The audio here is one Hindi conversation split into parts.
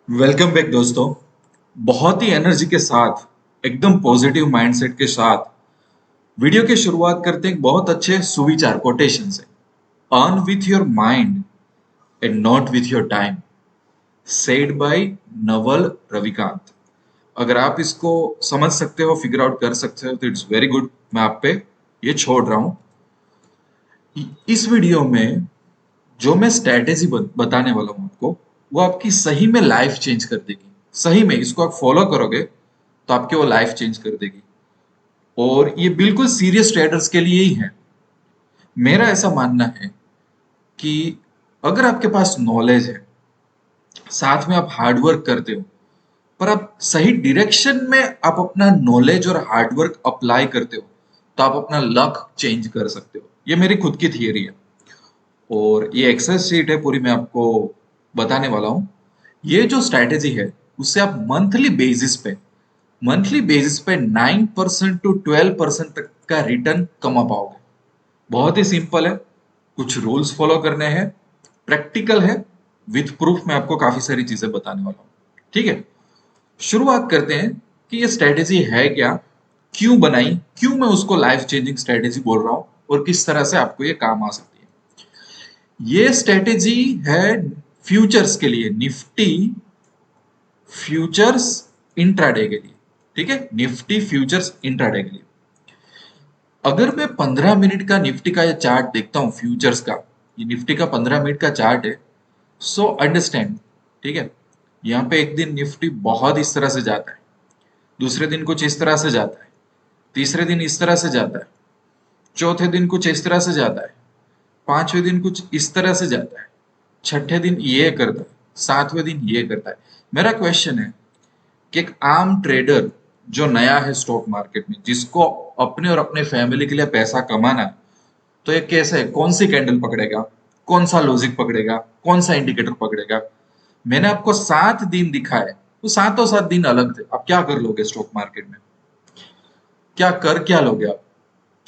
वेलकम बैक दोस्तों। बहुत ही एनर्जी के साथ, एकदम पॉजिटिव माइंडसेट के साथ वीडियो की शुरुआत करते हैं एक बहुत अच्छे सुविचार कोटेशन से। Earn with your mind and not with your time, said bye Naval Ravikant. अगर आप इसको समझ सकते हो, फिगर आउट कर सकते हो तो इट्स वेरी गुड। मैं आप पे ये छोड़ रहा हूं। इस वीडियो में जो मैं स्ट्रेटेजी बताने वाला हूं आपको, वो आपकी सही में लाइफ चेंज कर देगी। सही में इसको आप फॉलो करोगे तो आपके वो लाइफ चेंज कर देगी। और ये बिल्कुल सीरियस ट्रेडर्स के लिए ही है। मेरा ऐसा मानना है कि अगर आपके पास नॉलेज है, साथ में आप हार्डवर्क करते हो, पर आप सही डायरेक्शन में आप अपना नॉलेज और हार्डवर्क अप्लाई करते हो, तो आप अपना लक चेंज कर सकते हो। ये मेरी खुद की थियरी है और ये एक्सेल शीट है पूरी, मैं आपको बताने वाला हूं। ये जो स्ट्रैटेजी है उससे आप मंथली बेसिस पे 9% टू 12% तक का रिटर्न कमा पाओगे। बहुत ही सिंपल है, कुछ रूल्स फॉलो करने हैं, प्रैक्टिकल है, विथ प्रूफ मैं आपको काफी सारी चीजें बताने वाला हूँ। ठीक है, शुरुआत करते हैं कि ये स्ट्रैटेजी है क्या, क्यों बनाई, क्यों मैं उसको लाइफ चेंजिंग स्ट्रैटेजी बोल रहा हूँ और किस तरह से आपको ये काम आ सकती है। ये स्ट्रैटेजी है फ्यूचर्स के लिए, निफ्टी फ्यूचर्स इंट्राडे के लिए। ठीक है, निफ्टी फ्यूचर्स इंट्राडे के लिए। अगर मैं 15 मिनट का निफ्टी का ये चार्ट देखता हूँ फ्यूचर्स का, ये निफ्टी का 15 मिनट का चार्ट है। सो अंडरस्टैंड, ठीक है, यहाँ पे एक दिन निफ्टी बहुत इस तरह से जाता है, दूसरे दिन कुछ इस तरह से जाता है, तीसरे दिन इस तरह से जाता है, चौथे दिन कुछ इस तरह से जाता है, पांचवें दिन कुछ इस तरह से जाता है, छठे दिन ये करता है, सातवें दिन ये करता है। मेरा क्वेश्चन है कि एक आम ट्रेडर जो नया है स्टॉक मार्केट में, जिसको अपने और अपने फैमिली के लिए पैसा कमाना है, तो ये कैसे, कौन सी कैंडल पकड़ेगा, कौन सा लॉजिक पकड़ेगा, कौन सा इंडिकेटर पकड़ेगा। मैंने आपको 7 दिन दिखाए, तो सातों 7 दिन अलग थे। आप क्या कर लोगे स्टॉक मार्केट में, क्या लोगे आप।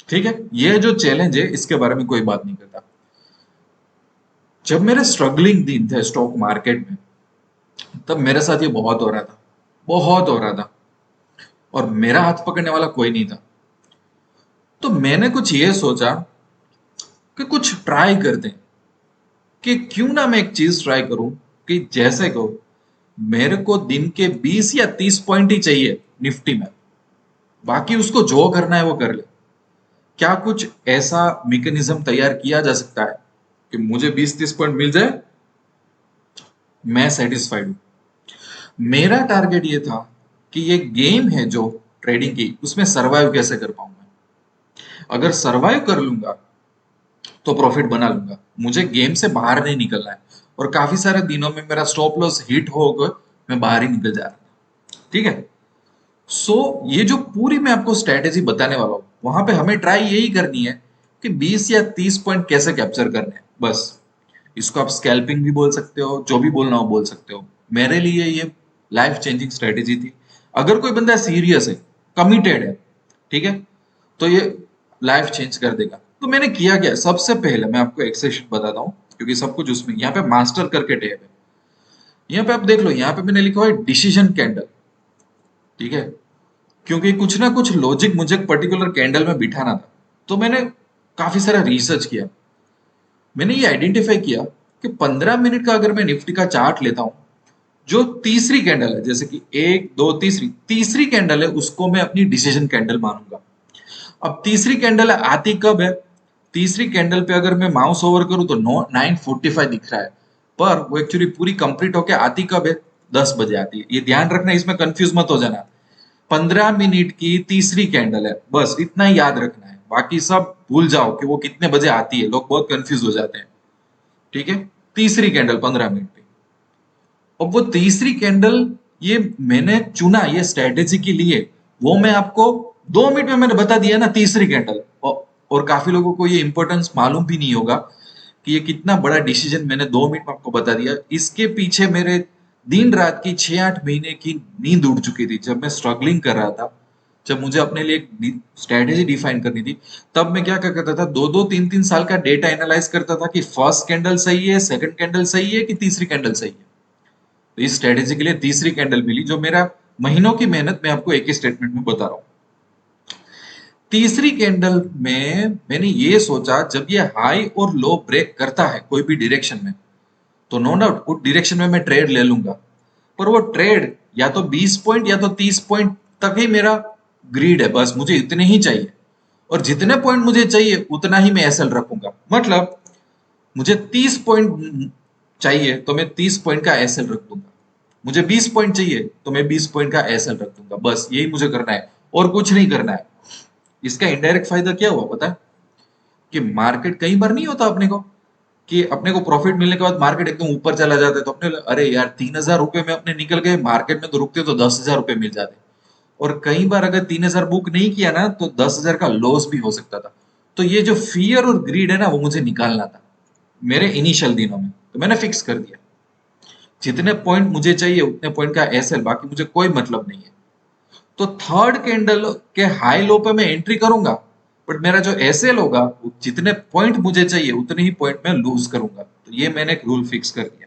ठीक है, ये जो चैलेंज है इसके बारे में कोई बात नहीं करता। जब मेरे स्ट्रगलिंग दिन थे स्टॉक मार्केट में, तब मेरे साथ ये बहुत हो रहा था, बहुत हो रहा था, और मेरा हाथ पकड़ने वाला कोई नहीं था। तो मैंने कुछ ये सोचा कि कुछ ट्राई करते हैं, कि क्यों ना मैं एक चीज ट्राई करूं, कि जैसे को मेरे को दिन के 20 या 30 पॉइंट ही चाहिए निफ्टी में, बाकी उसको जो करना है वो कर ले। क्या कुछ ऐसा मैकेनिज्म तैयार किया जा सकता है कि मुझे 20-30 पॉइंट मिल जाए, मैं सेटिस्फाइड हूं। मेरा टारगेट ये था कि ये गेम है जो ट्रेडिंग की, उसमें सरवाइव कैसे कर पाऊंगा। अगर सरवाइव कर लूंगा तो प्रॉफिट बना लूंगा, मुझे गेम से बाहर नहीं निकलना है। और काफी सारे दिनों में मेरा स्टॉप लॉस हिट होकर मैं बाहर ही निकल जा रहा था। ठीक है, सो ये जो पूरी मैं आपको स्ट्रेटेजी बताने वाला हूँ, वहां पे हमें ट्राई यही करनी है कि 20 या 30 पॉइंट कैसे कैप्चर करने हैं, बस। इसको आप स्कैल्पिंग भी बोल सकते हो, जो भी बोलना हो बोल सकते हो। मेरे लिए ये लाइफ चेंजिंग स्ट्रेटेजी थी। अगर कोई बंदा सीरियस है, कमिटेड है, ठीक है, तो ये लाइफ चेंज कर देगा। तो मैंने किया क्या, सबसे पहले मैं आपको एक्सेल शीट बताता हूँ, क्योंकि सब कुछ उसमें, यहाँ पे मास्टर करके टैब है, यहाँ पे आप देख लो, यहाँ पे मैंने लिखा हुआ है डिसीजन कैंडल। ठीक है, क्योंकि कुछ ना कुछ लॉजिक मुझे पर्टिकुलर कैंडल में बिठाना था। तो मैंने काफी सारा रिसर्च किया। मैंने ये आइडेंटिफाई किया कि 15 मिनट का अगर मैं निफ्टी का चार्ट लेता हूं, जो तीसरी कैंडल है, जैसे कि एक दो तीसरी तीसरी कैंडल है, उसको मैं अपनी डिसीजन कैंडल मानूंगा। अब तीसरी कैंडल आती कब है, तीसरी कैंडल पे अगर मैं माउस ओवर करूं तो 9:45 दिख रहा है, पर वो एक्चुअली पूरी कंप्लीट होके आती कब है, 10 बजे आती है। ये ध्यान रखना, इसमें कंफ्यूज मत हो जाना। 15 मिनट की तीसरी कैंडल है, बस इतना ही याद रखना है, बाकी सब भूल जाओ कि वो कितने बजे आती है, लोग बहुत कंफ्यूज हो जाते हैं। ठीक है, तीसरी कैंडल 15 मिनट की। अब वो तीसरी कैंडल, ये मैंने चुना ये स्ट्रेटेजी के लिए, वो मैं आपको 2 मिनट में मैंने बता दिया ना, तीसरी कैंडल। और काफी लोगों को ये इंपॉर्टेंस मालूम भी नहीं होगा कि ये कितना बड़ा डिसीजन मैंने 2 मिनट में आपको बता दिया। इसके पीछे मेरे दिन रात की 6-8 महीने की नींद उड़ चुकी थी, जब मैं स्ट्रगलिंग कर रहा था, जब मुझे अपने लिए एक स्ट्रेटेजी डिफाइन करनी थी। तब मैं क्या करता था, 2-2 3-3 साल का डेटा एनालाइज करता था कि फर्स्ट कैंडल सही है, सेकंड कैंडल सही है कि तीसरी कैंडल सही है। तो इस स्ट्रेटेजी के लिए तीसरी कैंडल मिली, जो मेरा महीनों की मेहनत मैं आपको एक ही स्टेटमेंट में बता रहा हूं। तीसरी कैंडल में मैंने ये सोचा, जब ये हाई और लो ब्रेक करता है कोई भी डायरेक्शन में, तो नो डाउट उस डायरेक्शन में मैं ट्रेड ले लूंगा। पर वो ट्रेड या तो 20 पॉइंट या तो 30 पॉइंट तक ही मेरा ग्रीड है, बस मुझे इतने ही चाहिए, और जितने पॉइंट मुझे चाहिए उतना ही मैं एसएल रखूंगा। मतलब मुझे 30 पॉइंट चाहिए तो मैं 30 पॉइंट का एसएल रख दूंगा, मुझे 20 पॉइंट चाहिए तो मैं 20 पॉइंट का एसएल रख दूंगा, बस यही मुझे करना है और कुछ नहीं करना है। इसका इनडायरेक्ट फायदा क्या हुआ पता है? कि मार्केट कई बार नहीं होता अपने को कि अपने को प्रॉफिट मिलने के बाद मार्केट एकदम ऊपर चला जाता है, तो अपने अरे यार 3,000 रुपए में अपने निकल गए, मार्केट में तो रुकते तो 10,000 रुपए मिल जाते। और कई बार अगर 3,000 बुक नहीं किया ना तो 10,000 का लॉस भी हो सकता था। तो ये जो फियर और ग्रीड है ना, वो मुझे निकालना था मेरे इनिशियल दिनों में, तो मैंने फिक्स कर दिया जितने पॉइंट मुझे चाहिए उतने पॉइंट का एसएल, बाकी मुझे कोई मतलब नहीं है। तो थर्ड कैंडल के हाई लो पे मैं एंट्री करूंगा, बट मेरा जो एसएल होगा जितने पॉइंट मुझे चाहिए उतने ही पॉइंट मैं लूज करूंगा। तो ये मैंने एक रूल फिक्स कर दिया,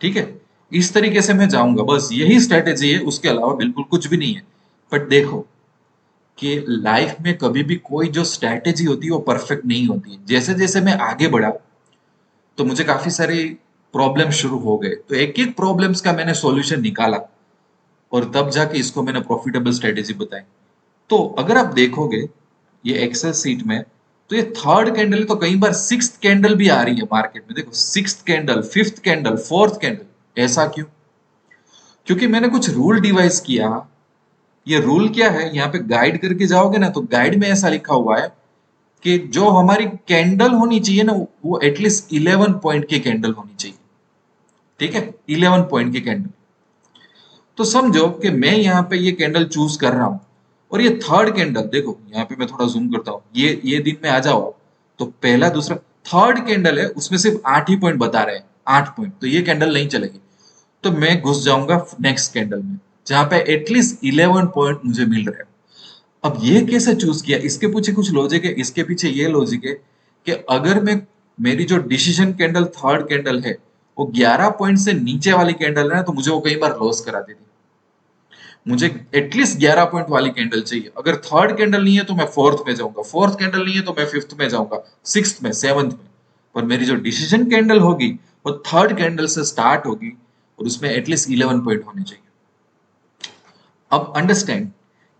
ठीक है। इस तरीके से मैं जाऊंगा, बस यही स्ट्रेटेजी है, उसके अलावा बिल्कुल कुछ भी नहीं है। बट देखो कि लाइफ में कभी भी कोई जो स्ट्रेटेजी होती है वो परफेक्ट नहीं होती। जैसे जैसे मैं आगे बढ़ा तो मुझे काफी सारे प्रॉब्लम शुरू हो गए, तो एक एक प्रॉब्लम्स का मैंने सॉल्यूशन निकाला और तब जाके इसको मैंने प्रॉफिटेबल स्ट्रेटेजी बताई। तो अगर आप देखोगे ये एक्सेल सीट में, तो ये थर्ड कैंडल है, तो कई बार सिक्स्थ कैंडल भी आ रही है मार्केट में। देखो sixth candle, fifth candle, fourth candle, ऐसा क्यों? क्योंकि मैंने कुछ रूल डिवाइस किया। ये रूल क्या है, यहाँ पे गाइड करके जाओगे ना तो गाइड में ऐसा लिखा हुआ है कि जो हमारी कैंडल होनी चाहिए ना वो एटलीस्ट 11 पॉइंट की कैंडल होनी चाहिए, ठीक है, 11 पॉइंट की कैंडल। तो समझो कि मैं यहाँ पे ये कैंडल चूज कर रहा हूं, और ये थर्ड कैंडल देखो, यहाँ पे मैं थोड़ा जूम करता हूँ, ये दिन में आ जाओ तो पहला दूसरा थर्ड कैंडल है, उसमें सिर्फ 8 ही पॉइंट बता रहे हैं, 8 पॉइंट, तो ये कैंडल नहीं चलेगी। तो मैं घुस जाऊंगा नेक्स्ट कैंडल में जहां पे एटलीस्ट 11 पॉइंट मुझे मिल रहे हैं। अब ये कैसे चूज किया, इसके पीछे कुछ लॉजिक है। इसके पीछे ये लॉजिक है कि अगर मैं, मेरी जो डिसीजन कैंडल थर्ड कैंडल है वो 11 पॉइंट से नीचे वाली कैंडल है ना, तो मुझे वो कई बार लॉस करा देती। मुझे एटलीस्ट 11 पॉइंट वाली कैंडल चाहिए। अगर थर्ड कैंडल नहीं है तो मैं फोर्थ में जाऊंगा, फोर्थ कैंडल नहीं है तो मैं फिफ्थ में जाऊंगा, सिक्स्थ में, सेवंथ में। पर मेरी जो डिसीजन कैंडल होगी वो थर्ड कैंडल से स्टार्ट होगी और उसमें एटलीस्ट 11 पॉइंट होने चाहिए। अब अंडरस्टैंड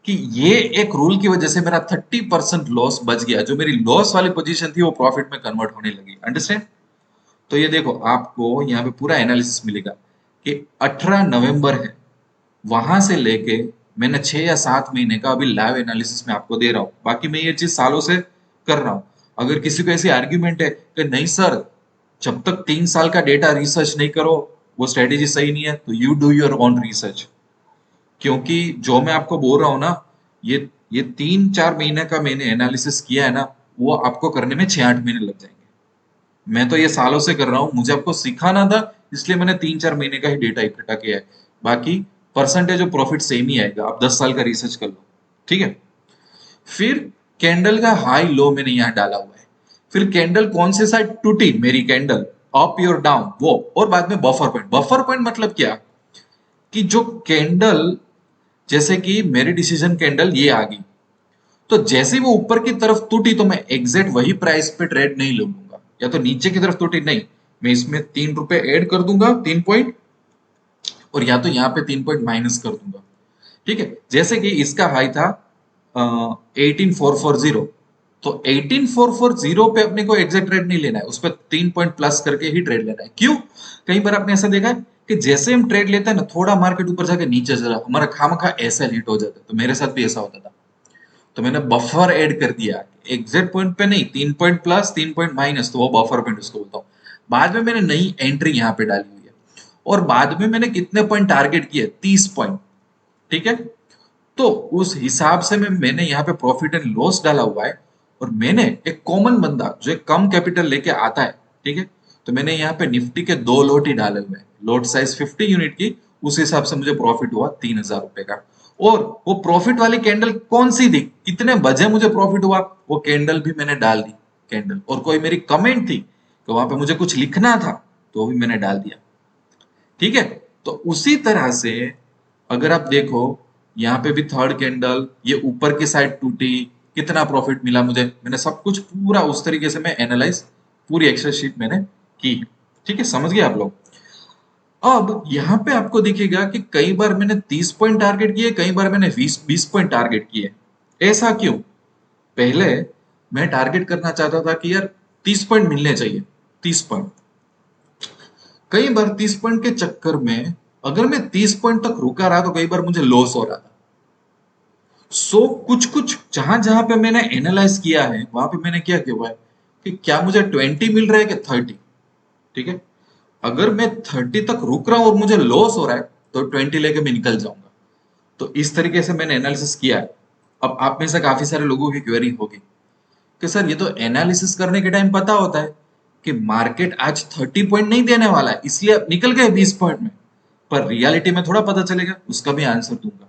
कि ये एक रूल की वजह से मेरा 30% लॉस बच गया, जो मेरी लॉस वाली पोजीशन थी वो प्रॉफिट में कन्वर्ट होने लगी। अंडरस्टैंड? तो ये देखो आपको यहाँ पे पूरा एनालिसिस मिलेगा कि 18 नवंबर है, वहां से लेके मैंने 6 या 7 महीने का अभी लाइव एनालिसिस में आपको दे रहा हूँ। बाकी मैं ये चीज सालों से कर रहा हूँ। अगर किसी को ऐसी आर्ग्यूमेंट है कि नहीं सर, जब तक 3 साल का डेटा रिसर्च नहीं करो वो स्ट्रेटेजी सही नहीं है, तो you do your own research. क्योंकि जो मैं आपको बोल रहा हूँ ना, ये 3-4 महीने का मैंने एनालिसिस किया है ना, वो आपको करने में 6-8 महीने लग जाएंगे। मैं तो ये सालों से कर रहा हूँ, मुझे आपको सिखाना था, इसलिए मैंने 3-4 महीने का ही डेटा इकट्ठा किया है। बाकी परसेंटेज ऑफ प्रॉफिट सेम ही आएगा, आप 10 साल का रिसर्च कर लो, ठीक है। फिर कैंडल का हाई लो मैंने यहाँ डाला हुआ है। फिर कैंडल कौन से साइड टूटी मेरी कैंडल, अप और डाउन, वो, और बाद में बफर पॉइंट। बफर पॉइंट मतलब क्या, कि जो कैंडल, जैसे कि मेरी डिसीजन कैंडल ये आ गई, तो जैसे वो ऊपर की तरफ टूटी तो मैं एग्जैक्ट वही प्राइस पे ट्रेड नहीं लूंगा, या तो नीचे की तरफ टूटी नहीं, मैं इसमें 3 रुपए ऐड कर दूंगा, 3 पॉइंट, और या तो यहाँ पे 3 पॉइंट माइनस कर दूंगा, ठीक है। जैसे कि इसका हाई था 18,440, तो 18,440 पे अपने को एग्जैक्ट ट्रेड नहीं लेना है, उस पर 3 पॉइंट प्लस करके ही ट्रेड लेना है। क्यों? कई बार आपने ऐसा देखा है कि जैसे हम ट्रेड लेते हैं ना, थोड़ा मार्केट ऊपर जाके नीचे चला, हमारा खामखा ऐसा हिट हो जाता है। तो मेरे साथ भी ऐसा होता था, तो मैंने बफर ऐड कर दिया, एग्जैक्ट पॉइंट पे नहीं, 3 पॉइंट प्लस 3 पॉइंट माइनस, तो वो बफर पॉइंट उसको बोलता हूँ। बाद में मैंने नई एंट्री यहाँ पे डाली हुई है, और बाद में मैंने कितने पॉइंट टारगेट किए, 30 पॉइंट, ठीक है। तो उस हिसाब से मैंने यहाँ पे प्रॉफिट एंड लॉस डाला हुआ है। और मैंने एक कॉमन बंदा जो एक कम कैपिटल लेके आता है, ठीक है, तो मैंने यहाँ पे निफ्टी के 2 लोट ही डाले हुए हैं, लोट साइज 50 यूनिट की, उस हिसाब से मुझे प्रॉफिट हुआ 3,000 रुपए का। और वो प्रॉफिट वाली कैंडल कौन सी थी, कितने बजे मुझे प्रॉफिट हुआ, वो कैंडल भी मैंने डाल दी, कैंडल, और कोई मेरी कमेंट थी तो वहां पे मुझे कुछ लिखना था तो वो भी मैंने डाल दिया, ठीक है। तो उसी तरह से अगर आप देखो यहाँ पे भी थर्ड कैंडल, ये ऊपर की साइड टूटी, कितना प्रॉफिट मिला मुझे, मैंने सब कुछ पूरा उस तरीके से मैं एनालाइज, पूरी एक्सेल शीट मैंने की। ठीक है, समझ गए आप लोग। अब यहाँ पे आपको दिखेगा कि कई बार मैंने 30 पॉइंट टारगेट किए, कई बार मैंने 20 पॉइंट टारगेट किए। ऐसा क्यों? पहले मैं टारगेट करना चाहता था कि यार 30 पॉइंट मिलने चाहिए, 30 पॉइंट। कई बार 30 पॉइंट के चक्कर में अगर मैं 30 पॉइंट तक रुका रहा तो कई बार मुझे लॉस हो रहा था। कुछ कुछ जहां जहां पे मैंने एनालाइज किया है वहां पे मैंने क्या किया हुआ है कि क्या मुझे 20 मिल रहा है कि 30। ठीक है, अगर मैं 30 तक रुक रहा हूं और मुझे लॉस हो रहा है तो 20 लेके मैं निकल जाऊंगा। तो इस तरीके से मैंने एनालिसिस किया है। अब आप में से काफी सारे लोगों की क्वेरी होगी कि सर ये तो एनालिसिस करने के टाइम पता होता है कि मार्केट आज 30 पॉइंट नहीं देने वाला है इसलिए आप निकल गए 20 पॉइंट में, पर रियलिटी में थोड़ा पता चलेगा। उसका भी आंसर दूंगा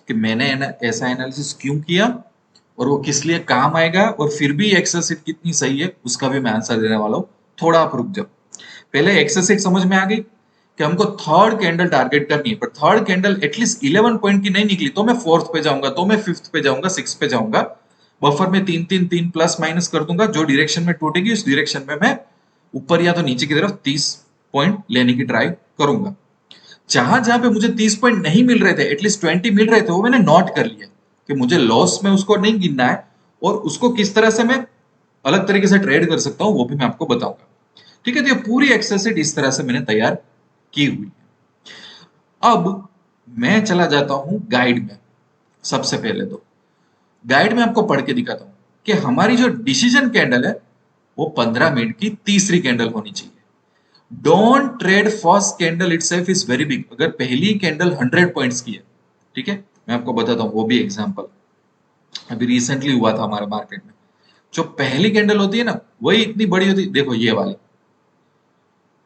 कि मैंने ऐसा एनालिसिस क्यों किया और वो किस लिए काम आएगा, और फिर भी एक्सेल शीट कितनी सही है उसका भी मैं आंसर देने वाला हूँ। थोड़ा आप रुक जाओ। पहले एक्सेल शीट समझ में आ गई कि हमको थर्ड कैंडल टारगेट करनी है, पर थर्ड कैंडल एटलीस्ट 11 पॉइंट की नहीं निकली तो मैं फोर्थ पे जाऊंगा, तो मैं फिफ्थ पे जाऊंगा, सिक्स पे जाऊंगा। बफर में तीन तीन तीन प्लस माइनस कर दूंगा, जो डायरेक्शन में टूटेगी उस डायरेक्शन में मैं ऊपर या तो नीचे की तरफ 30 पॉइंट लेने की ट्राई करूंगा। जहां जहां पे मुझे 30 पॉइंट नहीं मिल रहे थे, एटलीस्ट 20 मिल रहे थे, वो मैंने नोट कर लिया कि मुझे लॉस में उसको नहीं गिनना है, और उसको किस तरह से मैं अलग तरीके से ट्रेड कर सकता हूं वो भी मैं आपको बताऊंगा। ठीक है, तो ये पूरी एक्सेल शीट इस तरह से मैंने तैयार की हुई है। अब मैं चला जाता हूं गाइड में। सबसे पहले तो गाइड में आपको पढ़ के दिखाता हूं कि हमारी जो डिसीजन कैंडल है वो 15 मिनट की तीसरी कैंडल होनी चाहिए। Don't trade first candle itself is very big. अगर पहली कैंडल 100 पॉइंट्स की है, ठीक है, मैं आपको बताता हूं वो भी एग्जांपल अभी रिसेंटली हुआ था हमारे मार्केट में। जो पहली कैंडल होती है ना वही इतनी बड़ी होती है, देखो ये वाली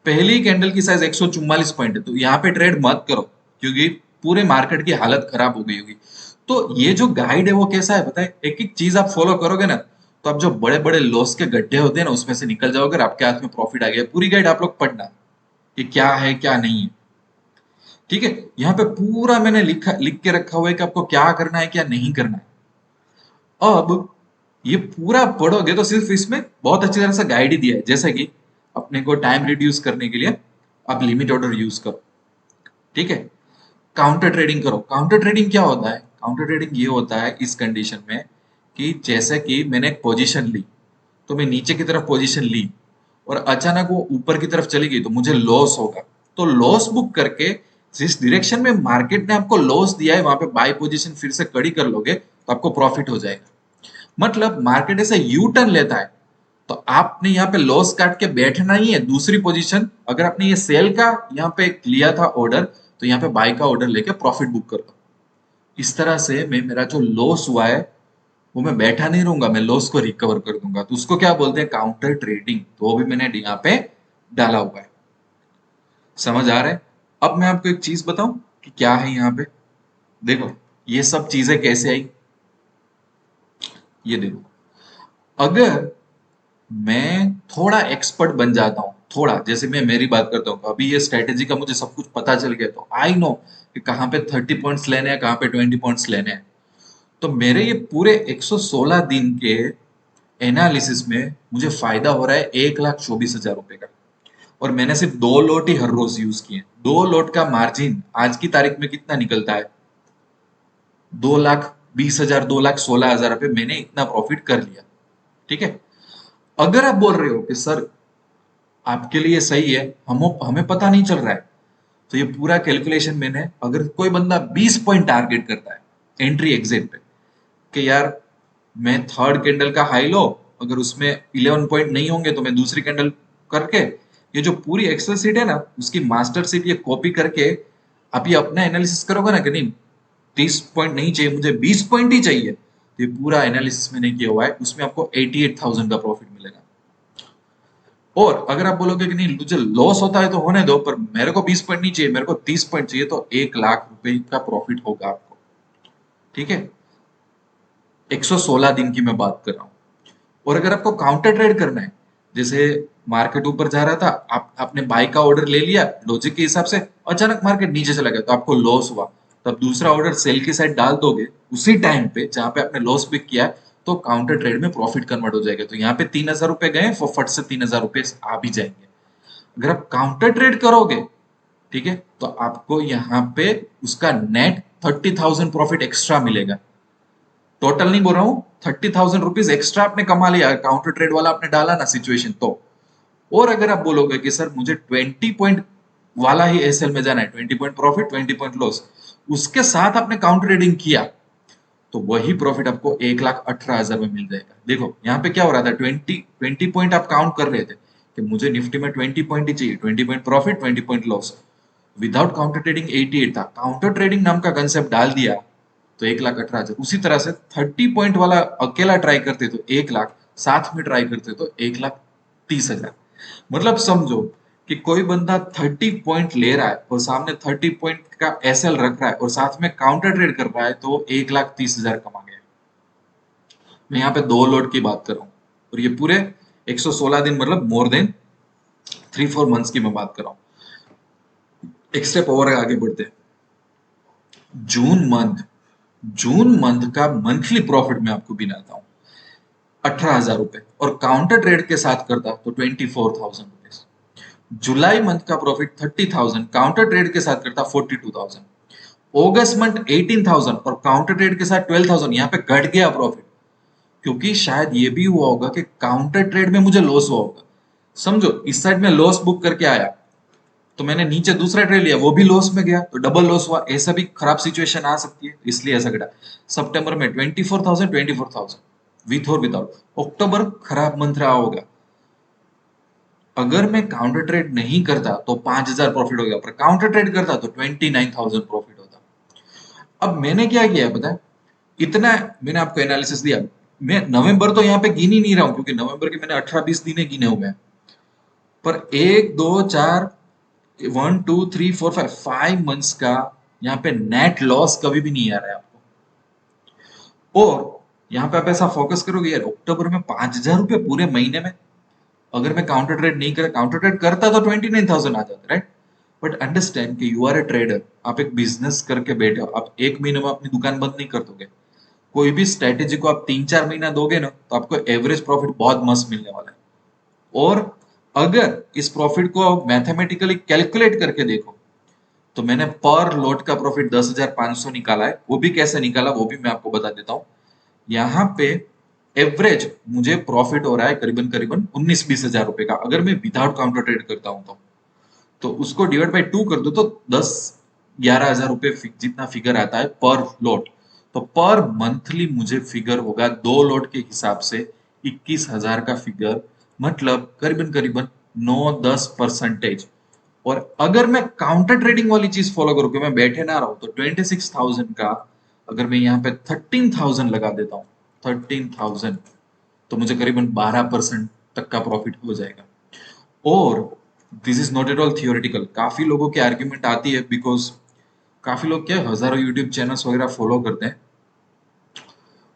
पहली कैंडल की साइज 144 पॉइंट है, तो यहाँ पे ट्रेड मत करो क्योंकि पूरे मार्केट की हालत खराब हो गई होगी। तो ये जो गाइड है वो कैसा है बताए, एक एक चीज आप फॉलो करोगे ना तो आप जो बड़े बड़े लॉस के गड्ढे होते हैं ना उसमें से निकल जाओगे और आपके हाथ में प्रॉफिट आ गया। पूरी गाइड आप लोग पढ़ना कि क्या है क्या नहीं है। ठीक है, यहाँ पे पूरा मैंने लिख के रखा हुआ है कि आपको क्या करना है क्या नहीं करना है। अब ये पूरा पढ़ोगे तो सिर्फ इसमें बहुत अच्छी तरह से गाइड ही दिया है, जैसे कि अपने को टाइम रिड्यूस करने के लिए आप लिमिट ऑर्डर यूज करो। ठीक है, काउंटर ट्रेडिंग करो। काउंटर ट्रेडिंग क्या होता है? काउंटर ट्रेडिंग ये होता है इस कंडीशन में कि जैसे कि मैंने एक पोजीशन ली, तो मैं नीचे की तरफ पोजीशन ली और अचानक वो ऊपर की तरफ चली गई तो मुझे लॉस होगा। तो लॉस बुक करके जिस डायरेक्शन में मार्केट ने आपको लॉस दिया है वहां पे बाय पोजीशन फिर से कड़ी कर लोगे तो आपको प्रॉफिट हो जाएगा। मतलब मार्केट ऐसे यू टर्न लेता है, तो आपने यहाँ पे लॉस काट के बैठना ही है। दूसरी पोजीशन अगर आपने ये सेल का यहाँ पे लिया था ऑर्डर, तो यहाँ पे बाय का ऑर्डर लेके प्रॉफिट बुक कर दो। इस तरह से मैं मेरा जो लॉस हुआ है वो मैं बैठा नहीं रहूंगा, मैं लॉस को रिकवर कर दूंगा। तो उसको क्या बोलते हैं? Counter trading. तो वो भी मैंने यहाँ पे डाला हुआ है। समझ आ रहा है? अब मैं आपको एक चीज बताऊं कि क्या है यहाँ पे। देखो ये सब चीजें कैसे आई, ये देखो। अगर मैं थोड़ा एक्सपर्ट बन जाता हूँ, थोड़ा जैसे मैं मेरी बात करता हूँ, अभी ये स्ट्रेटेजी का मुझे सब कुछ पता चल गया तो आई नो कि कहाँ पे 30 पॉइंट्स लेने हैं, कहाँ पे 20 पॉइंट्स लेने हैं। तो मेरे ये पूरे 116 दिन के एनालिसिस में मुझे फायदा हो रहा है 1,24,000 रुपए का, और मैंने सिर्फ 2 lot he her rose use किए। 2 लॉट का मार्जिन आज की तारीख में कितना निकलता है? 2,20,000, 2,16,000 रुपए मैंने इतना प्रॉफिट कर लिया। ठीक है, अगर आप बोल रहे हो कि सर आपके लिए सही है, हमें पता नहीं चल रहा है, तो ये पूरा कैलकुलेशन मैंने, अगर कोई बंदा 20 पॉइंट टारगेट करता है एंट्री एग्जिट पे कि यार मैं थर्ड कैंडल का हाई लो, अगर उसमें 11 पॉइंट नहीं होंगे तो मैं दूसरी कैंडल करके, ये जो पूरी एक्सेल शीट है ना उसकी मास्टर शीट ये कॉपी करके आप ये अपना एनालिसिस करोगे ना कि नहीं 30 पॉइंट नहीं चाहिए मुझे 20 पॉइंट ही चाहिए, तो ये पूरा एनालिसिस मैंने किया हुआ है, उसमें आपको 88,000 का प्रॉफिट मिलेगा। और अगर आप बोलोगे कि नहीं मुझे लॉस होता है तो होने दो, पर मेरे को 20 पॉइंट नहीं चाहिए, मेरे को 30 पॉइंट चाहिए, तो 1,00,000 रुपए का प्रॉफिट होगा आपको। ठीक है, 116 दिन की मैं बात कर रहा हूं। और अगर आपको काउंटर ट्रेड करना है जैसे मार्केट ऊपर जा रहा था, आपने बाय का ऑर्डर ले लिया लॉजिक के हिसाब से, अचानक मार्केट नीचे चला गया तो आपको लॉस हुआ, तब दूसरा ऑर्डर सेल की साइड डाल दोगे उसी टाइम पे जहां पे आपने लॉस पिक किया है, तो काउंटर ट्रेड में प्रॉफिट कन्वर्ट हो जाएगा। तो यहाँ पे 3,000 रुपए गए, फट से 3,000 रुपए आ भी जाएंगे। अगर आप काउंटर ट्रेड करोगे, ठीक है, तो आपको यहाँ पे उसका नेट 30,000 प्रॉफिट एक्स्ट्रा मिलेगा। टोटल नहीं बोल रहा हूँ, 30,000 रुपीज एक्स्ट्रा आपने कमा लिया, काउंटर ट्रेड वाला आपने डाला ना सिचुएशन तो। और अगर आप बोलोगे कि सर मुझे 20 पॉइंट वाला ही एसएल में जाना है, 20 पॉइंट प्रॉफिट 20 पॉइंट लॉस, उसके साथ आपने काउंटर ट्रेडिंग किया, तो वही प्रॉफिट आपको 1,18,000 में मिल जाएगा। देखो यहाँ पे क्या हो रहा था, 20 पॉइंट आप काउंट कर रहे थे कि मुझे निफ्टी में 20 पॉइंट ही चाहिए, 20 point profit 20 point loss. Without counter trading 88 था, काउंटर ट्रेडिंग नाम का कंसेप्ट डाल दिया तो 1,18,000। उसी तरह से 30 पॉइंट वाला अकेला ट्राई करते तो 1,00,000, साथ में ट्राई करते तो 1,30,000। मतलब समझो कि कोई बंदा 30 पॉइंट ले रहा है और सामने 30 पॉइंट का एसएल रख रहा है और साथ में काउंटर ट्रेड कर रहा है, तो 1,30,000 कमा गया। मैं यहाँ पे 2 लोट की बात कर रहा हूँ और ये पूरे 116 दिन, मतलब मोर देन 3-4 मंथ्स की मैं बात कर रहा हूँ। एक स्टेप और आगे बढ़ते हैं। जून मंथ, जून मंथ का मंथली प्रॉफिट मैं आपको गिनाता हूँ, 18,000 रुपए, और काउंटर ट्रेड के साथ करता तो 24,000 रुपीज। जुलाई मंथ का प्रॉफिट 30,000, काउंटर ट्रेड के साथ करता 42,000। अगस्त मंथ 18,000 और काउंटर ट्रेड के साथ 12,000। यहाँ पे घट गया प्रॉफिट, क्योंकि शायद ये भी हुआ होगा कि काउंटर ट्रेड में मुझे लॉस हुआ होगा। समझो इस साइड में लॉस बुक करके आया, तो मैंने नीचे दूसरा ट्रेड लिया, वो भी लॉस में गया, तो डबल लॉस हुआ। ऐसा भी खराब सिचुएशन आ सकती है, इसलिए ऐसा घटा। सितंबर में 24,000, 24,000 विथ और विदाउट। अक्टूबर खराब मंथ रहा होगा, अगर मैं काउंटर ट्रेड नहीं करता तो 5,000 प्रॉफिट हो गया, पर काउंटर ट्रेड करता तो 29,000 प्रॉफिट होता। अब मैंने क्या किया है पता है, इतना मैंने आपको एनालिसिस दिया। मैं नवंबर तो यहाँ पे गिन ही नहीं रहा हूँ, क्योंकि नवंबर के मैंने 18-20 दिन गिने हुए हैं, पर 1, 2, 4, 1, 2, 3, 4, 5 मंथ्स का यहाँ पे नेट लॉस कभी भी नहीं आ रहा है आपको। और यहाँ पे आप ऐसा फोकस करोगे, यार अक्टूबर में 5,000 रुपए पूरे महीने में, अगर मैं काउंटर ट्रेड नहीं कर, काउंटर ट्रेड करता तो 29,000 आ जाता, राइट। बट अंडरस्टैंड कि यू आर ए ट्रेडर, आप एक बिजनेस करके बैठे हो, आप एक महीने में अपनी दुकान बंद नहीं कर दोगे। कोई भी स्ट्रेटेजी को आप 3-4 महीना दोगे ना, तो आपको एवरेज प्रॉफिट बहुत मस्त मिलने वाला है। और अगर इस प्रॉफिट को मैथमेटिकली कैलकुलेट करके देखो, तो मैंने पर लॉट का प्रॉफिट 10,500 निकाला है। वो भी कैसे निकाला वो भी मैं आपको बता देता हूँ। यहाँ पे एवरेज मुझे प्रॉफिट हो रहा है करीबन करीबन 19-20 हजार रुपए का, अगर मैं विदाउट काउंटर ट्रेड करता हूँ तो उसको डिवाइड बाई 2 कर दो तो 10-11 हजार रुपए जितना फिगर आता है पर लॉट। तो पर मंथली मुझे फिगर होगा 2 लॉट के हिसाब से 21,000 का फिगर, मतलब करीबन करीबन 9-10%। और अगर मैं काउंटर ट्रेडिंग वाली चीज फॉलो करूँ कि मैं बैठे ना रहूं, तो 26,000 का अगर मैं यहाँ पे 13,000 लगा देता हूँ, 13,000, तो मुझे करीबन 12% तक का प्रॉफिट हो जाएगा। और this is not at all theoretical. काफी लोगों की आर्ग्यूमेंट आती है, बिकॉज काफी लोग क्या हजारों यूट्यूब चैनल्स वगैरह फॉलो करते हैं,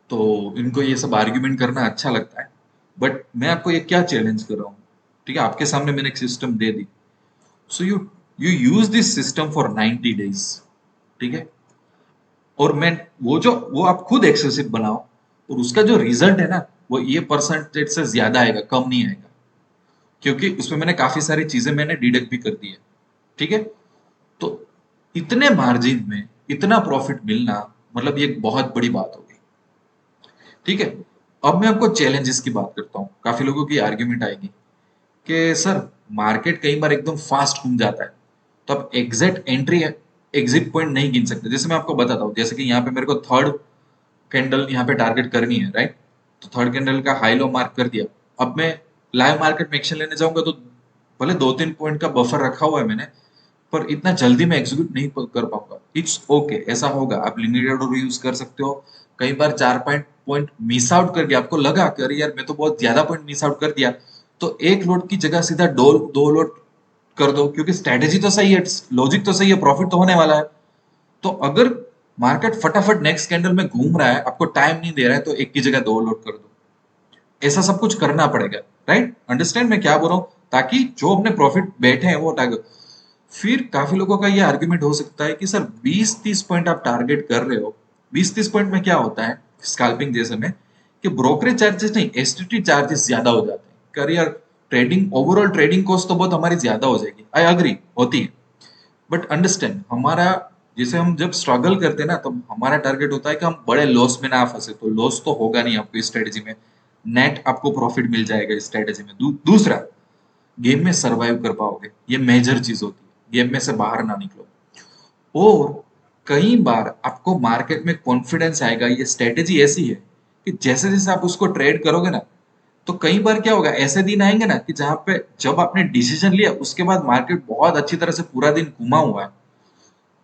तो इनको ये सब आर्ग्यूमेंट करना अच्छा लगता है। बट मैं आपको ये क्या चैलेंज कर रहा हूँ, ठीक है, आपके सामने मैंने एक system they the, so you use this system for 90 days, ठीक है। और मैं वो आप खुद एक्सेसिव बनाओ, और उसका जो रिजल्ट है ना, वो ये परसेंटेज से ज्यादा आएगा, कम नहीं आएगा, क्योंकि उसमें मैंने काफी सारी चीजें मैंने डिडक्ट भी कर दी है, ठीक है। तो इतने मार्जिन में इतना प्रॉफिट मिलना, मतलब ये एक बहुत बड़ी बात होगी, ठीक है। अब मैं आपको चैलेंजेस की बात करता हूँ। काफी लोगों की आर्ग्यूमेंट आएगी कि सर मार्केट कई बार एकदम फास्ट घूम जाता है, तो आप एग्जैक्ट एंट्री एग्जिट पॉइंट नहीं गिन सकते। जैसे मैं आपको बताता हूँ, जैसे कि यहाँ पे मेरे को थर्ड कैंडल यहाँ पे टारगेट करनी है, राइट। तो थर्ड कैंडल का हाई लो मार्क कर दिया। अब मैं लाइव मार्केट में एक्शन लेने जाऊंगा तो भले 2-3 पॉइंट का बफर रखा हुआ है मैंने, पर इतना जल्दी मैं एग्जीक्यूट नहीं कर पाऊंगा। इट्स ओके, ऐसा होगा, आप लिमिटेड ऑर्डर यूज कर सकते हो। कई बार 4 पॉइंट मिस आउट कर गया, आपको लगा कि अरे यार मैं तो बहुत ज्यादा पॉइंट मिस आउट कर दिया, तो एक लोड की जगह सीधा दो लोड कर दो, क्योंकि स्ट्रेटेजी तो सही है, लॉजिक तो सही है, प्रॉफिट तो होने वाला है। तो अगर मार्केट फटाफट नेक्स्ट कैंडल में घूम रहा है, आपको टाइम नहीं दे रहा है, तो एक की जगह 2 लोड कर दो। ऐसा सब कुछ करना पड़ेगा। राइट? अंडरस्टैंड मैं क्या बोल रहा हूँ? ताकि जो अपने प्रॉफिट बैठे हैं वो टारगेट। फिर काफी लोगों का ये आर्ग्यूमेंट हो सकता है कि सर 20-30 पॉइंट आप टारगेट कर रहे हो, 20-30 पॉइंट में क्या होता है स्कैल्पिंग जैसे में कि ब्रोकरेज चार्जेस नहीं, एसटीटी चार्जेस ज्यादा हो जाते हैं। Career trading overall trading cost तो बहुत हमारी ज्यादा हो जाएगी, आई अग्री होती है। बट अंडरस्टैंड हमारा, जैसे हम जब स्ट्रगल करते हैं ना तो हमारा टारगेट होता है कि हम बड़े लॉस में ना फंसे। तो लॉस तो होगा नहीं आपको इस स्ट्रेटेजी में, नेट आपको प्रॉफिट मिल जाएगा इस स्ट्रेटेजी में। दूसरा, गेम में सरवाइव कर पाओगे, ये मेजर चीज होती है, गेम में से बाहर ना निकलो। और कई बार आपको मार्केट में कॉन्फिडेंस आएगा। ये स्ट्रेटेजी ऐसी है कि जैसे जैसे आप उसको ट्रेड करोगे ना, तो कई बार क्या होगा, ऐसे दिन आएंगे ना कि जहां पे जब आपने डिसीजन लिया उसके बाद मार्केट बहुत अच्छी तरह से पूरा दिन घुमा हुआ है,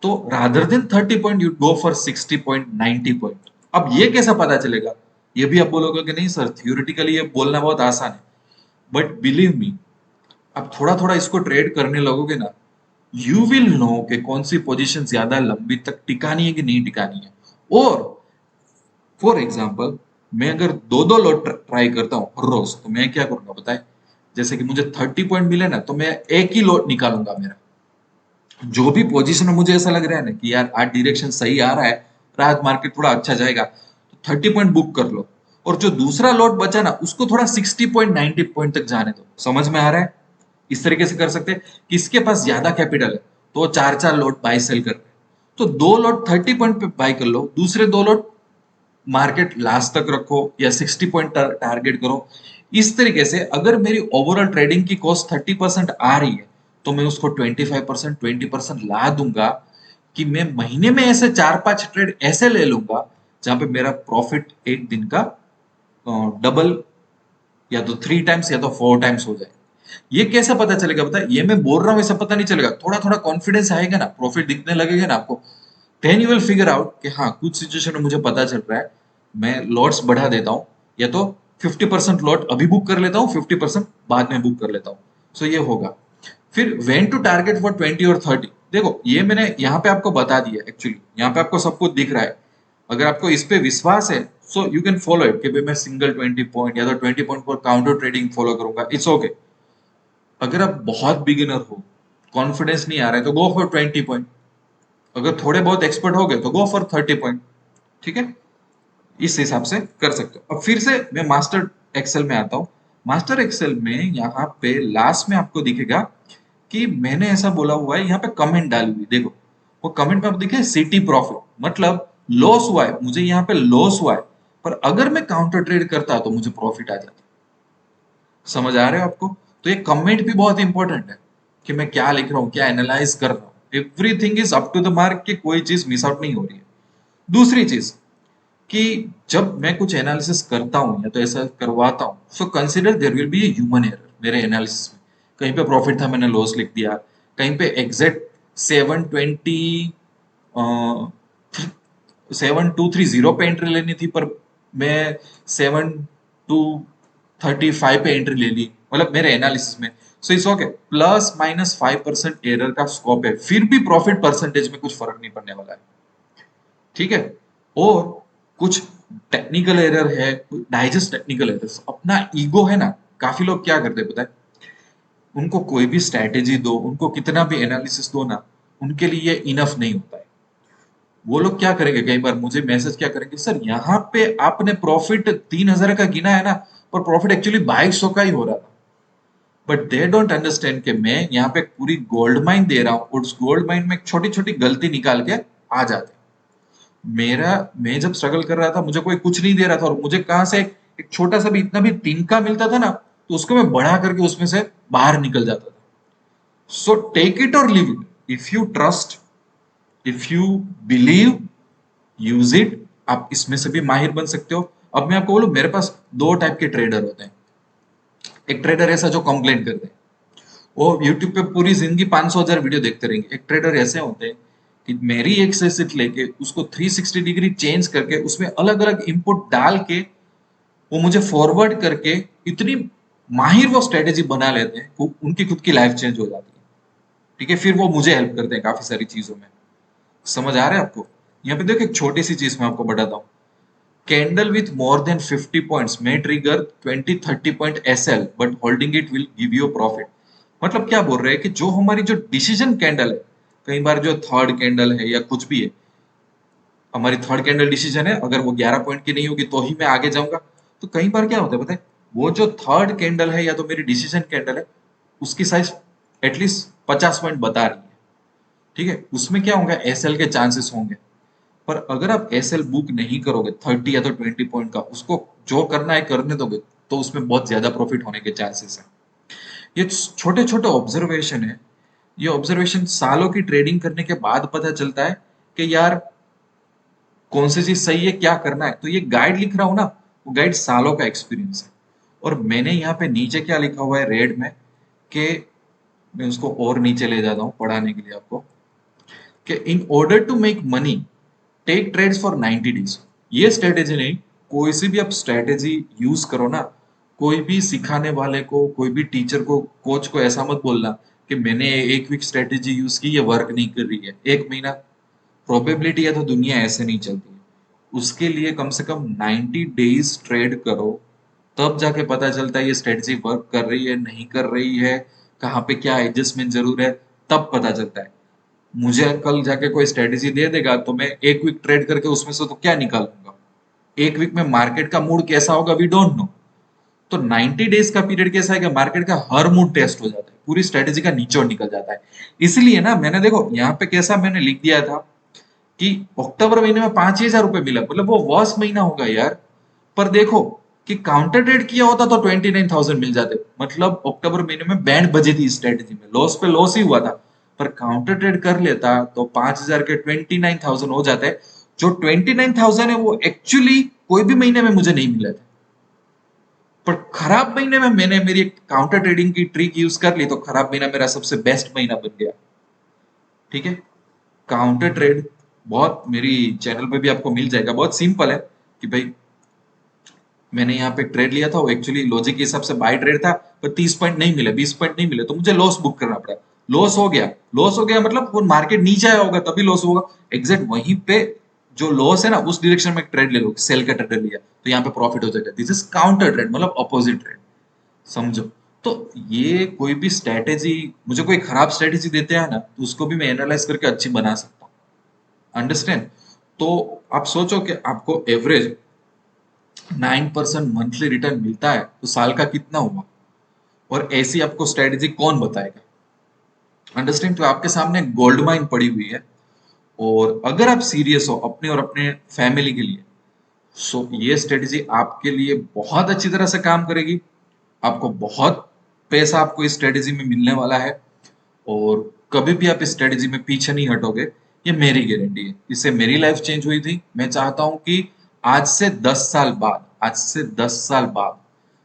तो rather than 30 point you go for 60 point, 90 point. अब ये कैसा पता चलेगा? ये भी आप बोलोगे कि नहीं सर थियोरिटिकली ये बोलना बहुत आसान है, बट बिलीव मी, आप थोड़ा थोड़ा इसको ट्रेड करने लगोगे ना, यू विल नो कि कौन सी पोजीशन ज्यादा लंबी तक टिकानी है कि नहीं टिकानी है। और फॉर एग्जाम्पल, मैं अगर दो दो लोट ट्राई करता हूँ हर रोज, तो मैं क्या करूंगा बताए? जैसे कि मुझे 30 पॉइंट मिले ना, तो मैं एक ही लोट निकालूंगा मेरा। जो भी पोजीशन में मुझे ऐसा लग रहा है ना कि यार आज डायरेक्शन सही आ रहा है, रात मार्केट थोड़ा अच्छा जाएगा, तो 30 पॉइंट बुक कर लो। और जो दूसरा लॉट बचा ना उसको थोड़ा 60 पॉइंट 90 पॉइंट तक जाने दो। समझ में आ रहा है? इस तरीके से कर सकते हैं। किसके पास ज्यादा कैपिटल है तो वो चार चार लॉट बाय सेल कर रहे हैं, तो दो लॉट 30 पॉइंट पे बाय कर लो, दूसरे दो लॉट मार्केट लास्ट तक रखो या 60 पॉइंट टारगेट करो। इस तरीके से अगर मेरी ओवरऑल ट्रेडिंग की कॉस्ट 30% आ रही है, तो मैं उसको 25% 20% ला दूंगा कि मैं महीने में ऐसे 4-5 ट्रेड ऐसे ले लूंगा जहां पे मेरा प्रॉफिट एक दिन का डबल या तो 3 टाइम्स या तो 4 टाइम्स हो जाए। ये कैसे पता चलेगा बता? ये मैं बोल रहा हूं ऐसा पता नहीं चलेगा, थोड़ा थोड़ा कॉन्फिडेंस आएगा ना, प्रॉफिट दिखने लगेगा ना आपको, then you will figure out कि हाँ कुछ सिचुएशन में मुझे पता चल रहा है, मैं लॉट्स बढ़ा देता हूँ, या तो 50% लॉट अभी बुक कर लेता हूँ, 50% बाद में बुक कर लेता हूँ। सो ये होगा। फिर वेन टू टारगेट फॉर 20 और 30, देखो ये मैंने यहाँ पे आपको बता दिया। एक्चुअली यहाँ पे आपको सब कुछ दिख रहा है। अगर आपको इस पे विश्वास है so you can follow it कि भाई मैं सिंगल 20 पॉइंट या तो 20 पॉइंट पर काउंटर ट्रेडिंग फॉलो करूंगा, इट्स ओके। अगर आप बहुत बिगिनर हो, कॉन्फिडेंस नहीं आ रहा है, तो गो फॉर 20 पॉइंट। अगर थोड़े बहुत एक्सपर्ट हो गए तो गो फॉर 30 पॉइंट। ठीक है? इस हिसाब से कर सकते हो। अब फिर से मैं मास्टर एक्सेल में आता हूँ। मास्टर एक्सेल में यहाँ पे लास्ट में आपको दिखेगा कि मैंने ऐसा बोला हुआ है, यहाँ पे कमेंट डाली हुई देखो। वो कमेंट में आप दिखे सिटी प्रॉफिट, मतलब लॉस हुआ है, मुझे यहाँ पे लॉस हुआ है, पर अगर मैं काउंटर ट्रेड करता तो मुझे प्रॉफिट आ जाता। समझ आ रहे हो आपको? तो ये कमेंट भी बहुत इंपॉर्टेंट है कि मैं क्या लिख रहा हूँ, क्या एनालाइज कर रहा हूँ। Everything is up to the mark कि कोई चीज मिस आउट नहीं हो रही है। दूसरी चीज कि जब मैं कुछ एनालिसिस करता हूँ या तो ऐसा करवाता हूँ, so consider there will be a human error मेरे एनालिसिस में। कहीं पे प्रॉफिट था मैंने लॉस लिख दिया, कहीं पे एग्जैक्ट 720 7230 पे एंट्री लेनी थी, पर मैं 7235 पे एंट्री ले ली, मतलब मेरे एनालिसिस में। So it's okay, plus minus 5% error का स्कोप है, फिर भी प्रॉफिट परसेंटेज में कुछ फर्क नहीं पड़ने वाला है। ठीक है? और कुछ टेक्निकल एरर है, डाइजेस्ट टेक्निकल एरर। अपना ईगो है ना, काफी लोग क्या करते हैं पता है? उनको कोई भी स्ट्रैटेजी दो, उनको कितना भी एनालिसिस दो ना, उनके लिए इनफ नहीं होता है। वो लोग क्या करेंगे, कई बार मुझे मैसेज क्या करेंगे, सर यहाँ पे आपने प्रॉफिट 3000 का गिना है ना, पर प्रॉफिट एक्चुअली 2200 का ही हो रहा था। बट दे डोंट अंडरस्टैंड कि मैं यहाँ पे पूरी गोल्ड माइन दे रहा हूँ, और उस गोल्ड माइन में एक छोटी छोटी गलती निकाल के आ जाते। मेरा मैं जब स्ट्रगल कर रहा था मुझे कोई कुछ नहीं दे रहा था, और मुझे कहां से एक छोटा सा भी इतना भी तिनका मिलता था ना, तो उसको मैं बढ़ा करके उसमें से बाहर निकल जाता था। सो टेक इट और leave it, if you trust, if you believe, use it. आप इसमें से भी माहिर बन सकते हो। अब मैं आपको बोलूं, मेरे पास दो टाइप के ट्रेडर होते हैं। एक ट्रेडर ऐसा जो कंप्लेंट करते हैं, वो यूट्यूब पे पूरी जिंदगी 500,000 वीडियो देखते रहेंगे। एक ट्रेडर ऐसे होते हैं कि मेरी एक सेट लेके उसको 360 डिग्री चेंज करके उसमें अलग अलग इनपुट डाल के वो मुझे फॉरवर्ड करके इतनी माहिर वो स्ट्रेटेजी बना लेते हैं, उनकी खुद की लाइफ चेंज हो जाती है। ठीक है? फिर वो मुझे हेल्प करते हैं काफी सारी चीजों में। समझ आ रहा है आपको? यहाँ पे देखो एक छोटी सी चीज मैं आपको बताता हूँ। Candle with more than 50 points may trigger 20-30 point SL, but holding it will give you a profit. मतलब क्या बोल रहे हैं कि जो हमारी जो डिसीजन कैंडल है, कई बार जो थर्ड कैंडल है या कुछ भी है, हमारी थर्ड कैंडल डिसीजन है, अगर वो 11 पॉइंट की नहीं होगी तो ही मैं आगे जाऊंगा। तो कई बार क्या होता है पता है, वो जो थर्ड कैंडल है या तो मेरी डिसीजन कैंडल है, उसकी साइज एटलीस्ट 50 पॉइंट बता रही है, ठीक है, उसमें क्या होगा, एसएल के चांसेस होंगे। पर अगर आप एसएल बुक नहीं करोगे 30 या तो 20 पॉइंट का, उसको जो करना है करने दोगे, तो उसमें बहुत ज्यादा प्रॉफिट होने के चांसेस है। ये छोटे छोटे ऑब्जर्वेशन है, ये ऑब्जर्वेशन सालों की ट्रेडिंग करने के बाद पता चलता है कि यार कौन सी चीज सही है, क्या करना है। तो ये गाइड लिख रहा हूं ना, वो गाइड सालों का एक्सपीरियंस है। और मैंने यहाँ पे नीचे क्या लिखा हुआ है रेड में, कि मैं उसको और नीचे ले जाता हूँ पढ़ाने के लिए आपको, कि in order to make money take trades for 90 days. ये स्ट्रेटेजी नहीं, कोई सी भी आप स्ट्रेटेजी यूज करो ना, कोई भी सिखाने वाले को, कोई भी टीचर को, कोच को ऐसा मत बोलना कि मैंने एक वीक स्ट्रेटेजी यूज की, ये वर्क नहीं कर रही है, एक महीना। प्रोबेबिलिटी है तो दुनिया ऐसे नहीं चलती है। उसके लिए कम से कम 90 डेज ट्रेड करो, तब जाके पता चलता है ये स्ट्रेटजी वर्क कर रही है नहीं कर रही है, कहाँ पे क्या एडजस्टमेंट जरूर है, तब पता चलता है। मुझे कल जाके कोई स्ट्रेटेजी दे देगा तो मैं एक वीक ट्रेड करके उसमें से तो क्या निकालूंगा, एक वीक में मार्केट का मूड कैसा होगा वी डोंट नो। तो 90 डेज का पीरियड कैसा है कि मार्केट का हर मूड टेस्ट हो जाता है, पूरी स्ट्रेटेजी का निचोड़ निकल जाता है। इसलिए ना मैंने देखो यहाँ पे कैसा मैंने लिख दिया था कि अक्टूबर महीने में 5,000 रुपए मिला, मतलब वो वर्स्ट महीना होगा यार। पर देखो कि काउंटर ट्रेड किया होता तो 29,000 मिल जाते, मतलब अक्टूबर महीने में बैंड बजी थी स्ट्रेटेजी में, लॉस पे लॉस ही हुआ था। पर काउंटर ट्रेड कर लेता तो 5,000 के 29,000 हो जाते। जो 29,000 है वो एक्चुअली कोई भी महीने में मुझे नहीं मिले थे, पर खराब महीने में मैंने मेरी काउंटर ट्रेडिंग की ट्रिक यूज कर ली, तो खराब महीना मेरा सबसे बेस्ट महीना बन गया। ठीक है, काउंटर ट्रेड बहुत मेरी चैनल पे भी आपको मिल जाएगा, बहुत सिंपल है कि भाई मैंने यहाँ पे ट्रेड लिया था, वो एक्चुअली लॉजिक के हिसाब से बाय ट्रेड था, पर 30 पॉइंट नहीं मिले, 20 पॉइंट नहीं मिले, तो मुझे लॉस बुक करना पड़ा। लॉस हो गया, लॉस हो गया मतलब वो मार्केट नीचे आया होगा तभी लॉस होगा, एग्जैक्ट वहीं पे जो लॉस है ना उस डायरेक्शन में ट्रेड ले लो, सेल का ट्रेड लिया तो यहाँ पे प्रॉफिट हो जाएगा। दिस इज काउंटर ट्रेड, मतलब अपोजिट ट्रेड, समझो। तो ये कोई भी स्ट्रेटेजी, मुझे कोई खराब स्ट्रेटेजी देते हैं ना तो उसको भी मैं एनालाइज करके अच्छी बना सकता हूँ, अंडरस्टैंड। तो आप सोचो कि आपको एवरेज 9% मंथली रिटर्न मिलता है तो साल का कितना हुआ, और ऐसी आपको स्ट्रेटेजी कौन बताएगा, अंडरस्टैंड। तो आपके सामने गोल्ड माइन पड़ी हुई है, और अगर आप सीरियस हो अपने और अपने फैमिली के लिए, सो ये स्ट्रेटेजी आपके लिए बहुत अच्छी तरह से काम करेगी। आपको बहुत पैसा आपको इस स्ट्रेटेजी में मिलने वाला है, और कभी भी आप इस स्ट्रेटेजी में पीछे नहीं हटोगे, ये मेरी गारंटी है। इससे मेरी लाइफ चेंज हुई थी। मैं चाहता हूं कि आज से 10 साल बाद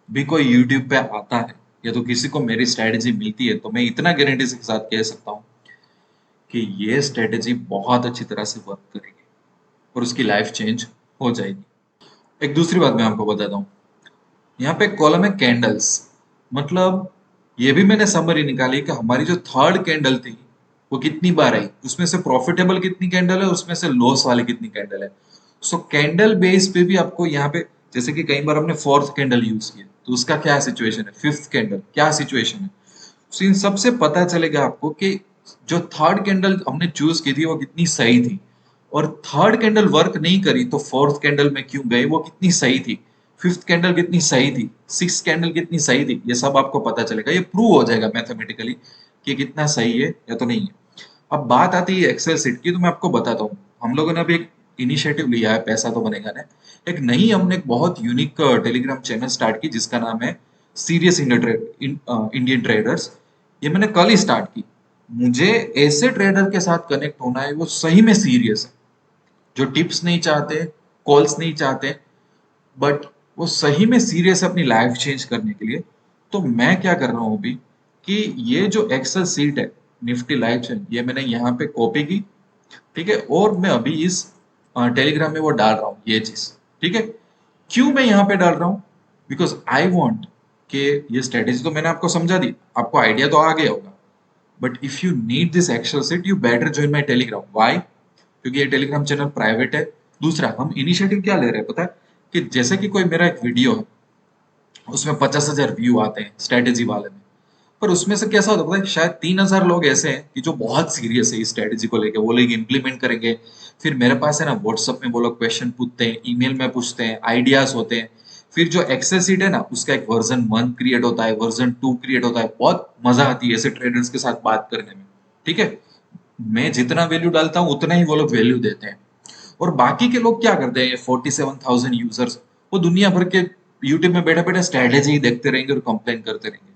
भी कोई यूट्यूब पे आता है या तो किसी को मेरी स्ट्रेटेजी मिलती है, तो मैं इतना गारंटी के साथ कह सकता हूँ कि ये स्ट्रेटेजी बहुत अच्छी तरह से वर्क करेगी और उसकी लाइफ चेंज हो जाएगी। एक दूसरी बात मैं आपको बताता हूँ, यहाँ पे कॉलम है कैंडल्स, मतलब ये भी मैंने समरी निकाली कि हमारी जो थर्ड कैंडल थी वो कितनी बार आई, उसमें से प्रॉफिटेबल कितनी कैंडल है, उसमें से लॉस वाली कितनी कैंडल है। सो कैंडल बेस पे भी आपको यहाँ पे, जैसे कि कई बार हमने फोर्थ कैंडल यूज किया तो उसका क्या सिचुएशन है, फिफ्थ कैंडल क्या सिचुएशन है। सो इन सबसे पता चलेगा आपको कि जो थर्ड कैंडल हमने चूज की थी वो कितनी सही थी, और थर्ड कैंडल वर्क नहीं करी तो फोर्थ कैंडल में क्यों गई, वो कितनी सही थी, फिफ्थ कैंडल कितनी सही थी, सिक्स कैंडल कितनी सही थी, ये सब आपको पता चलेगा, ये प्रूव हो जाएगा मैथमेटिकली कि कितना सही है या तो नहीं है। अब बात आती है एक्सेल सीट की, तो मैं आपको बताता हूँ। हम लोगों ने अभी एक इनिशिएटिव लिया है, पैसा तो बनेगा ना, एक नई हमने एक बहुत यूनिक टेलीग्राम चैनल स्टार्ट की जिसका नाम है सीरियस इंडियन ट्रेडर्स। ये मैंने कल ही स्टार्ट की। मुझे ऐसे ट्रेडर के साथ कनेक्ट होना है वो सही में सीरियस है, जो टिप्स नहीं चाहते, कॉल्स नहीं चाहते, बट वो सही में सीरियस है अपनी लाइफ चेंज करने के लिए। तो मैं क्या कर रहा हूँ अभी कि ये जो एक्सेल सीट है निफ्टी लाइफ चेंज, ये मैंने यहाँ पे कॉपी की, ठीक है, और मैं अभी इस टेलीग्राम में वो डाल रहा हूँ ये चीज। ठीक है, क्यों मैं यहाँ पे डाल रहा हूँ, बिकॉज आई वॉन्ट कि ये स्ट्रेटेजी तो मैंने आपको समझा दी, आपको आइडिया तो आ गया होगा, but if you need this Excel sheet you better join my Telegram. Why? क्योंकि ये टेलीग्राम चैनल प्राइवेट है। दूसरा, हम इनिशिएटिव क्या ले रहे हैं पता है, कि जैसे कि कोई मेरा एक वीडियो है, उसमें 50,000 व्यू आते हैं स्ट्रेटेजी वाले में, पर उसमें से कैसा होता है, शायद 3,000 लोग ऐसे हैं कि जो बहुत सीरियस है इस स्ट्रेटेजी को लेके, वो लोग इम्प्लीमेंट करेंगे। फिर मेरे पास है ना व्हाट्सएप में वो लोग क्वेश्चन पूछते हैं, ईमेल में पूछते हैं, आइडियाज होते हैं। फिर जो एक्सेल सीट है ना, उसका एक वर्जन 1 क्रिएट होता है, वर्जन 2 क्रिएट होता है। बहुत मजा आती है ऐसे ट्रेडर्स के साथ बात करने में। ठीक है, मैं जितना वैल्यू डालता हूँ उतना ही वो लोग वैल्यू देते हैं। और बाकी के लोग क्या करते हैं, 47,000 यूजर्स, वो दुनिया भर के यूट्यूब में बैठे बैठे स्ट्रेटेजी ही देखते रहेंगे और कंप्लेन करते रहेंगे।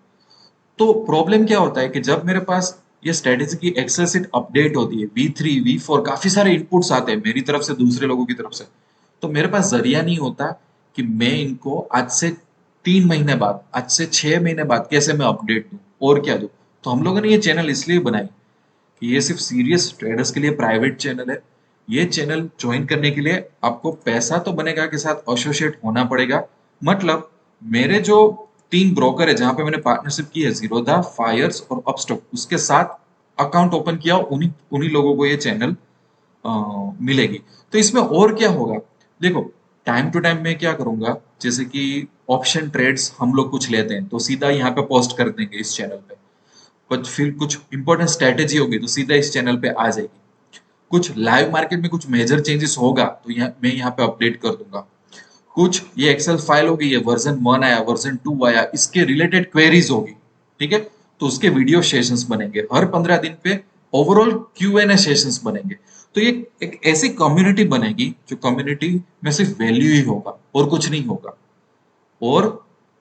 तो प्रॉब्लम क्या होता है कि जब मेरे पास ये स्ट्रेटेजी की एक्सेल शीट अपडेट होती है, V3 V4 काफी सारे इनपुट्स आते हैं मेरी तरफ से, दूसरे लोगों की तरफ से, तो मेरे पास जरिया नहीं होता कि मैं इनको आज से 3 महीने बाद, आज से 6 महीने बाद कैसे मैं अपडेट दूं और क्या दूं। तो हम लोगों ने ये चैनल इसलिए बनाई कि ये सिर्फ सीरियस ट्रेडर्स के लिए प्राइवेट चैनल है। ये चैनल ज्वाइन करने के लिए आपको पैसा तो बनेगा के साथ एसोसिएट होना पड़ेगा। मतलब मेरे जो 3 ब्रोकर है जहां पे मैंने पार्टनरशिप की है, जीरोधा, फायर्स और अपस्टॉक, उसके साथ अकाउंट ओपन किया, उन्हीं उन्हीं लोगों को ये चैनल मिलेगी। तो इसमें और क्या होगा, देखो टाइम टू टाइम मैं क्या करूंगा, जैसे कि ऑप्शन ट्रेड्स हम लोग कुछ लेते हैं तो सीधा यहाँ पे पोस्ट कर देंगे इस चैनल पे। पर फिर कुछ इंपॉर्टेंट स्ट्रेटेजी होगी तो सीधा इस चैनल पे आ जाएगी। कुछ लाइव मार्केट में कुछ मेजर चेंजेस होगा तो मैं यहाँ पे अपडेट कर दूंगा। कुछ ये एक्सेल फाइल होगी, ये वर्जन 1 आया, वर्जन 2 आया, इसके रिलेटेड क्वेरीज होगी। ठीक है, तो उसके वीडियो सेशंस बनेंगे हर 15 दिन पे, ओवरऑल Q&A सेशंस बनेंगे। तो ये एक ऐसी कम्युनिटी बनेगी जो कम्युनिटी में सिर्फ वैल्यू ही होगा और कुछ नहीं होगा, और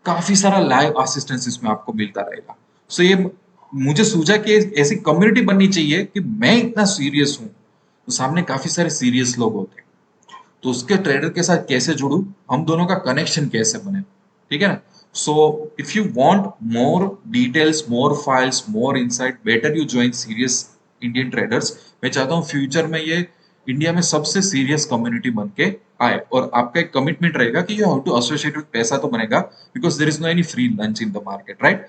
काफी सारा लाइव असिस्टेंस इसमें आपको मिलता रहेगा। सो ये मुझे सूझा कि ऐसी कम्युनिटी बननी चाहिए कि मैं इतना सीरियस हूं तो सामने काफी सारे सीरियस लोग होते हैं, तो उसके ट्रेडर के साथ कैसे जुड़ू, हम दोनों का कनेक्शन कैसे बने। ठीक है ना। So if you want more details, more files, more insight, better you join serious Indian traders. मैं चाहता हूँ फ्यूचर में ये इंडिया में सबसे सीरियस कम्युनिटी बन के आए, और आपका एक कमिटमेंट रहेगा कि you have to associate with, पैसा तो बनेगा, because there is no any free lunch in the market, right.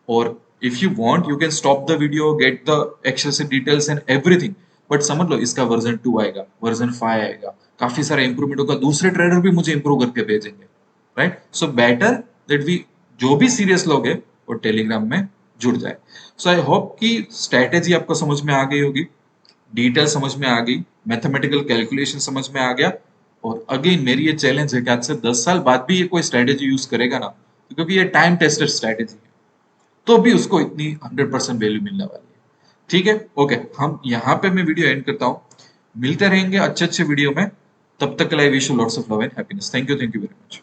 और if you want you can stop the video, get the excessive details and everything, but समझ लो इसका वर्जन 2 आएगा, वर्जन 5 आएगा, काफी सारा इंप्रूवमेंट होगा, दूसरे ट्रेडर भी मुझे इंप्रूव करके भेजेंगे, right. So better that we, जो भी सीरियस लोग है वो टेलीग्राम में जुड़ जाए। सो आई होप कि स्ट्रैटेजी आपको समझ में आ गई होगी, डिटेल समझ में आ गई, मैथमेटिकल कैलकुलेशन समझ में आ गया। और अगेन मेरी ये चैलेंज है कि आज से 10 साल बाद भी ये कोई स्ट्रैटेजी यूज करेगा ना, तो क्योंकि ये टाइम टेस्टेड स्ट्रैटेजी है, तो भी उसको इतनी 100% वैल्यू मिलने वाली है। ठीक है, ओके, हम यहाँ पे मैं वीडियो एंड करता हूँ। मिलते रहेंगे अच्छे अच्छे वीडियो में, तब तक के लिए wish you lots of love and happiness. Thank you very much.